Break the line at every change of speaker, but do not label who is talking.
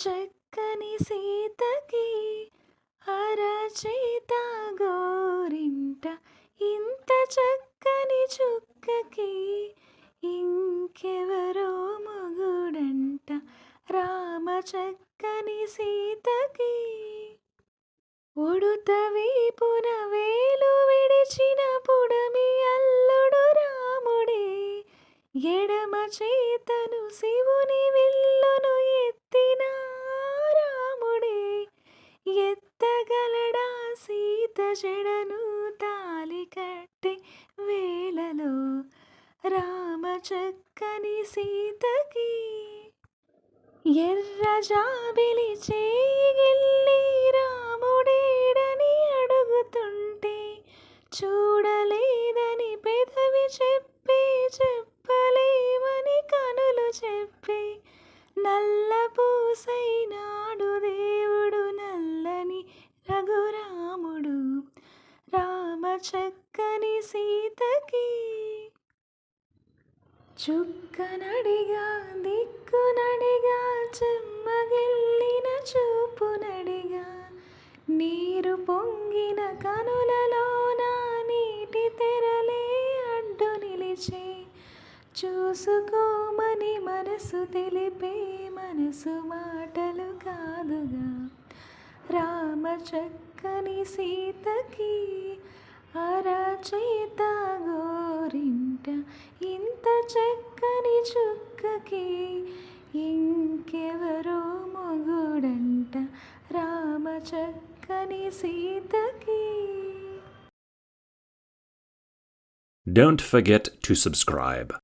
చక్కని సీతకి అరచేత గోరింట ఇంత చక్కని చుక్కకి ఇంకెవరో మొగుడంట రామ చక్కని సీతకి. ఉడుత వీపున వేలు విడిచిన పుడమి అల్లుడు రాముడే, ఎడమ చేతను శివుని విల్లును ఎత్తిన రాముడే, ఎత్తగలడా సీత జడను తాలి కట్టే వేళలో రామ చక్కని సీతకి. ఎర్ర జాబిలి చేయిగిల్లి రాముడేడని అడుగుతుంటే చూడలేదని పెదవి చెప్పే, చెప్పలేమని కనులు చెప్పే, నల్ల పూసైనాడు దేవుడు నల్లని రఘురాముడు రామ చక్కని సీతకి. చుక్కనడిగా దిక్కునడిగా చెమ్మగిల్లిన చూపునడిగా, నీరు పొంగిన కనులలోన నీటి తెరలే అడ్డు నిలిచే, చూసుకోమని మనసు తెలిపే మనసు మాటలు కాదుగా రామ చక్కని సీతకి. అరచేత గోరింట ఇంత చక్కని చుక్కకి ఇంకెవరో మొగుడంట రామ చక్కని సీతకి.
Don't forget to subscribe.